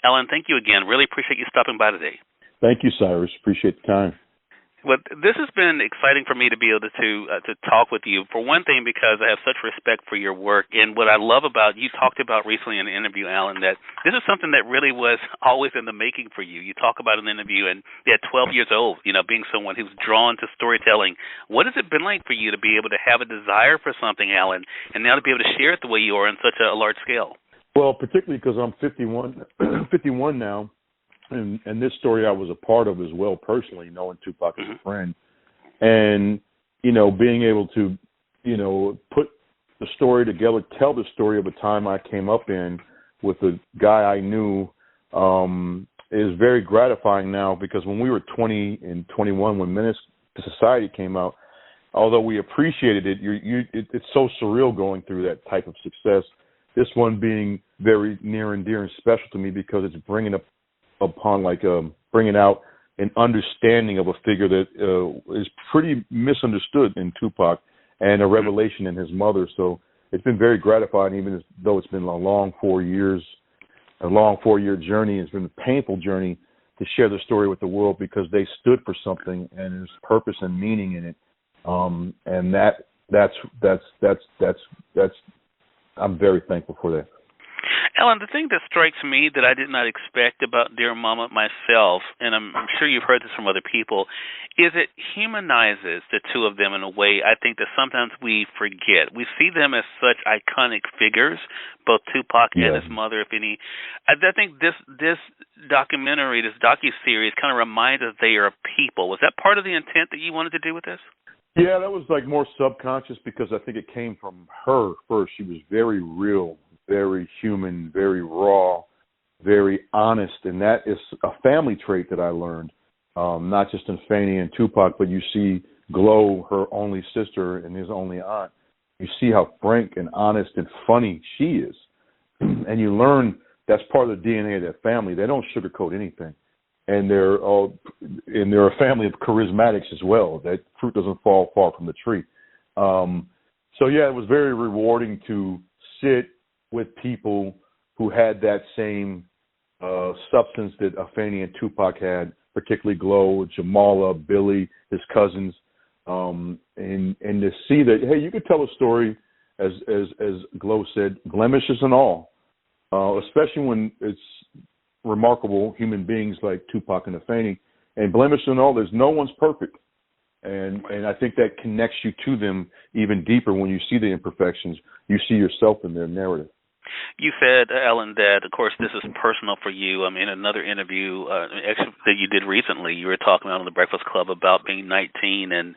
Allen, thank you again. Really appreciate you stopping by today. Thank you, Cyrus. Appreciate the time. Well, this has been exciting for me to be able to talk with you. For one thing, because I have such respect for your work, and what I love about you talked about recently in an interview, Allen, that this is something that really was always in the making for you. You talk about an interview, and at 12 years old, being someone who's drawn to storytelling. What has it been like for you to be able to have a desire for something, Allen, and now to be able to share it the way you are on such a large scale? Well, particularly because I'm 51 now. And this story I was a part of as well, personally, knowing Tupac as a friend. And, being able to, put the story together, tell the story of a time I came up in with a guy I knew is very gratifying now, because when we were 20 and 21, when Menace to Society came out, although we appreciated it, it's so surreal going through that type of success. This one being very near and dear and special to me because it's bringing out an understanding of a figure that is pretty misunderstood in Tupac, and a revelation in his mother. So it's been very gratifying, even though it's been a long 4 year journey. It's been a painful journey to share the story with the world, because they stood for something and there's purpose and meaning in it. And that's I'm very thankful for that. Allen, the thing that strikes me that I did not expect about Dear Mama myself, and I'm sure you've heard this from other people, is it humanizes the two of them in a way I think that sometimes we forget. We see them as such iconic figures, both Tupac and his mother, Afeni. I think this documentary, this docu-series, kind of reminds us they are people. Was that part of the intent that you wanted to do with this? Yeah, that was like more subconscious, because I think it came from her first. She was very real, very human, very raw, very honest, and that is a family trait that I learned, not just in Afeni and Tupac, but you see Glow, her only sister and his only aunt. You see how frank and honest and funny she is, and you learn that's part of the DNA of that family. They don't sugarcoat anything, and they're a family of charismatics as well. That fruit doesn't fall far from the tree. So yeah, it was very rewarding to sit with people who had that same substance that Afeni and Tupac had, particularly Glow, Jamala, Billy, his cousins, and to see that, hey, you could tell a story, as Glow said, blemishes and all, especially when it's remarkable human beings like Tupac and Afeni, and blemishes and all, there's no one's perfect. And I think that connects you to them even deeper. When you see the imperfections, you see yourself in their narrative. You said, Allen, that, of course, this is personal for you. In another interview that you did recently, you were talking on the Breakfast Club about being 19 and,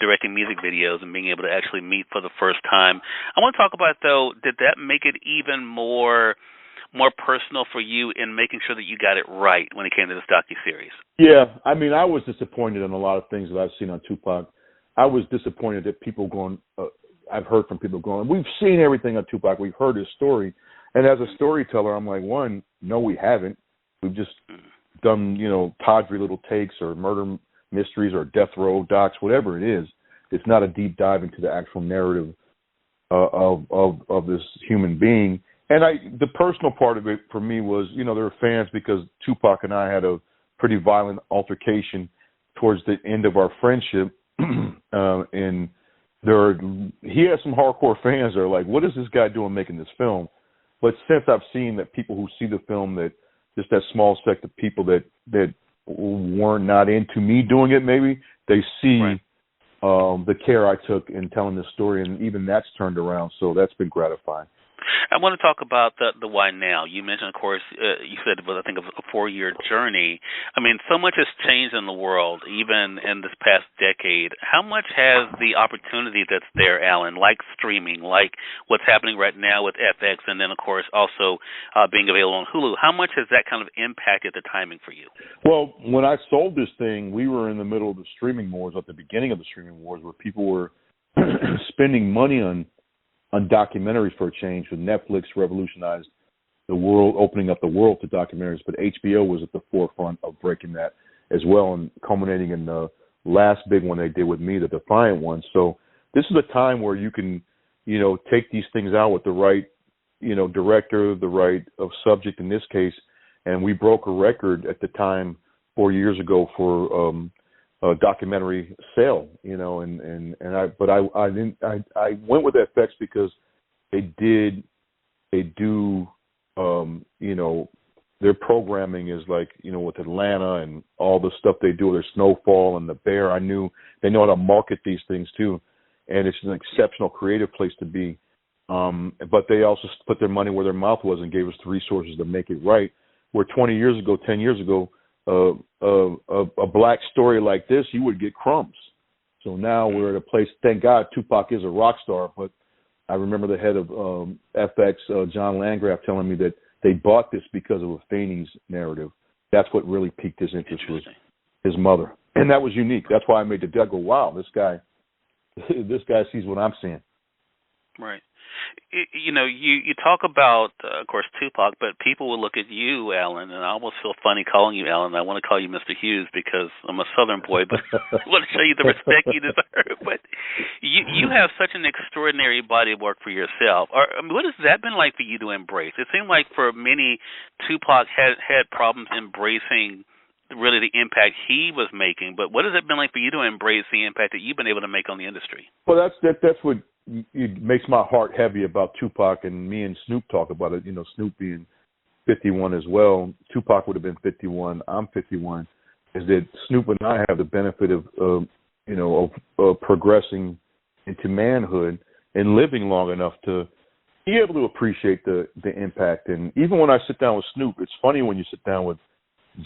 directing music videos and being able to actually meet for the first time. I want to talk about, though, did that make it even more personal for you in making sure that you got it right when it came to this docuseries? Yeah, I was disappointed in a lot of things that I've seen on Tupac. I was disappointed that people going, I've heard from people going, we've seen everything on Tupac, we've heard his story. And as a storyteller, I'm like, one, no, we haven't. We've just done, tawdry little takes or murder mysteries or death row docs, whatever it is. It's not a deep dive into the actual narrative of this human being. And the personal part of it for me was, there were fans because Tupac and I had a pretty violent altercation towards the end of our friendship. And he has some hardcore fans that are like, what is this guy doing making this film? But since I've seen that people who see the film, that just that small sect of people that weren't not into me doing it, maybe they see the care I took in telling this story, and even that's turned around. So that's been gratifying. I want to talk about the why now. You mentioned, of course, you said it was, I think, a 4-year journey. So much has changed in the world, even in this past decade. How much has the opportunity that's there, Allen, like streaming, like what's happening right now with FX, and then, of course, also being available on Hulu, how much has that kind of impacted the timing for you? Well, when I sold this thing, we were in the middle of the streaming wars, at the beginning of the streaming wars, where people were spending money on documentaries for a change. When Netflix revolutionized the world, opening up the world to documentaries, but HBO was at the forefront of breaking that as well, and culminating in the last big one they did with me, the Defiant one. So this is a time where you can, take these things out with the right, director, the right of subject in this case, and we broke a record at the time 4 years ago for a documentary sale, I went with FX because they do, their programming is like, with Atlanta and all the stuff they do, their Snowfall and the Bear. I knew they know how to market these things too, and it's an exceptional creative place to be. But they also put their money where their mouth was and gave us the resources to make it right. Where 10 years ago, a black story like this, you would get crumbs. So now we're at a place, thank God Tupac is a rock star, but I remember the head of FX, John Landgraf, telling me that they bought this because of Afeni's narrative. That's what really piqued his interest, was his mother. And that was unique. That's why I made the deal go, wow, this guy sees what I'm seeing. Right. You talk about, of course, Tupac, but people will look at you, Allen, and I almost feel funny calling you Allen. I want to call you Mr. Hughes because I'm a Southern boy, but I want to show you the respect you deserve. But you have such an extraordinary body of work for yourself. What has that been like for you to embrace? It seemed like for many, Tupac had problems embracing really the impact he was making. But what has it been like for you to embrace the impact that you've been able to make on the industry? Well, that's what it makes my heart heavy about Tupac, and me and Snoop talk about it. Snoop being 51 as well. Tupac would have been 51. I'm 51. Is that Snoop and I have the benefit of progressing into manhood and living long enough to be able to appreciate the impact. And even when I sit down with Snoop, it's funny when you sit down with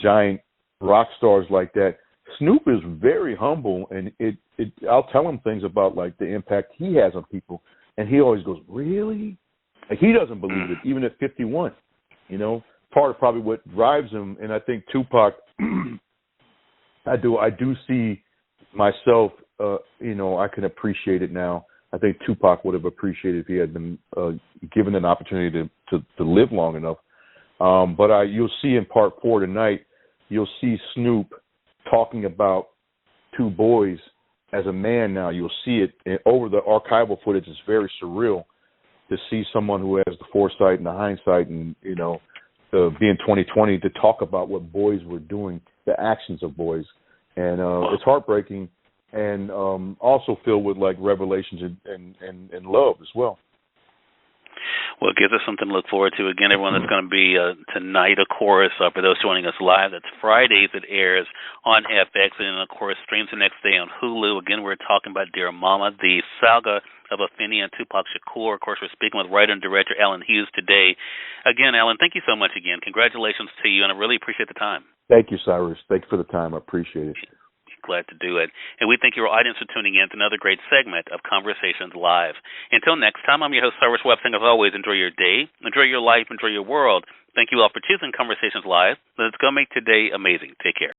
giant rock stars like that. Snoop is very humble, and I'll tell him things about like the impact he has on people, and he always goes, "Really?" Like he doesn't believe it, even at 51. Part of probably what drives him, and I think Tupac, I do see myself. I can appreciate it now. I think Tupac would have appreciated if he had been given an opportunity to live long enough. But you'll see in part 4 tonight, you'll see Snoop talking about 2 boys as a man now. You'll see it over the archival footage. It's very surreal to see someone who has the foresight and the hindsight and, being 2020 to talk about what boys were doing, the actions of boys. And it's heartbreaking and also filled with like revelations and love as well. Well, it gives us something to look forward to. Again, everyone, that's going to be tonight, of course, for those joining us live. That's Fridays. It airs on FX and, of course, streams the next day on Hulu. Again, we're talking about Dear Mama, the saga of Afeni and Tupac Shakur. Of course, we're speaking with writer and director Allen Hughes today. Again, Allen, thank you so much again. Congratulations to you, and I really appreciate the time. Thank you, Cyrus. Thank you for the time. I appreciate it. Glad to do it. And we thank your audience for tuning in to another great segment of Conversations Live. Until next time, I'm your host, Cyrus Webb, saying as always, enjoy your day, enjoy your life, enjoy your world. Thank you all for choosing Conversations Live. Let's go make today amazing. Take care.